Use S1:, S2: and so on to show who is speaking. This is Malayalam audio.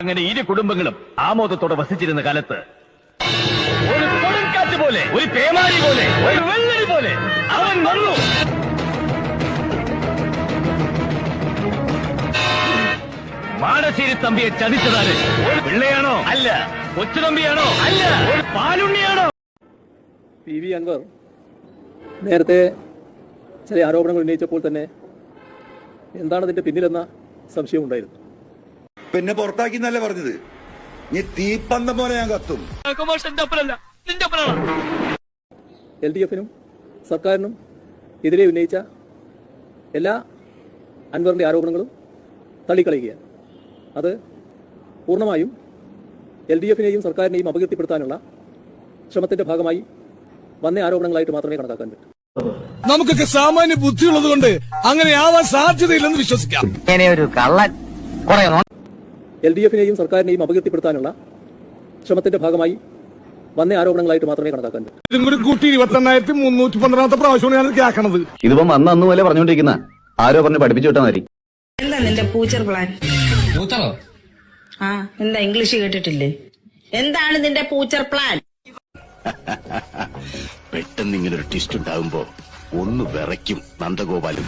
S1: അങ്ങനെ ഇരു കുടുംബങ്ങളും ആമോദത്തോടെ വസിച്ചിരുന്ന കാലത്ത് ഒരു കൊടുങ്കാറ്റ് പോലെ, ഒരു പേമാരി പോലെ, ഒരു വെള്ളരി പോലെ അവൻ വന്നു. മാടശ്ശേരി തമ്പിയെ ചതിച്ചതാണ്. ഒരു പിള്ളയാണോ? അല്ല. കൊച്ചുതമ്പിയാണോ? അല്ല. ഒരു പാലുണ്ണിയാണോ?
S2: പി.വി. അൻവർ നേരത്തെ ചില ആരോപണങ്ങൾ ഉന്നയിച്ചപ്പോൾ തന്നെ എന്താണ് അതിന്റെ പിന്നിലെന്ന സംശയമുണ്ടായിരുന്നു.
S3: പിന്നെ പുറത്താക്കി എന്നല്ലേ പറഞ്ഞത്? നീ തീപ്പന്തം പോലെ ഞാൻ കത്തും.
S2: LDF-നും സർക്കാരിനും എതിരെ ഉന്നയിച്ച എല്ലാ അൻവറിന്റെ ആരോപണങ്ങളും തള്ളിക്കളയുകയാണ്. അത് പൂർണ്ണമായും LDF-നെയും സർക്കാരിനെയും അപകീർത്തിപ്പെടുത്താനുള്ള ശ്രമത്തിന്റെ ഭാഗമായി വന്ന ആരോപണങ്ങളായിട്ട് മാത്രമേ കണക്കാക്കാൻ പറ്റൂ.
S4: നമുക്കൊക്കെ സാമാന്യ ബുദ്ധിയുള്ളത് കൊണ്ട് അങ്ങനെ ആവാൻ സാധ്യതയില്ലെന്ന് വിശ്വസിക്കാം.
S2: LDF-നെയും സർക്കാരിനെയും അപകീർത്തിപ്പെടുത്താനുള്ള ശ്രമത്തിന്റെ ഭാഗമായി വന്ന ആരോപണങ്ങളായിട്ട് മാത്രമേ കണക്കാക്കാൻ പറ്റൂ.
S4: ഇതും കൂടി കൂട്ടി 28,312 പ്രാവശ്യമാണ് ഞാൻ കേൾക്കണത്.
S5: ഇതിപ്പോ അന്ന് പോലെ പറഞ്ഞോണ്ടിരിക്കുന്ന ആരോ പറഞ്ഞ് പഠിപ്പിച്ചു വിട്ടാൽ മതി.
S6: എന്താ നിന്റെ ഫ്യൂച്ചർ പ്ലാൻ? ആ എന്താ ഇംഗ്ലീഷ് കേട്ടിട്ടില്ലേ? എന്താണ് നിന്റെ ഫ്യൂച്ചർ പ്ലാൻ?
S7: പെട്ടെന്ന് ഇങ്ങനെ ഒരു ട്വിസ്റ്റ് ഉണ്ടാകുമ്പോ ഒന്ന് വിറയ്ക്കും നന്ദഗോപാലും.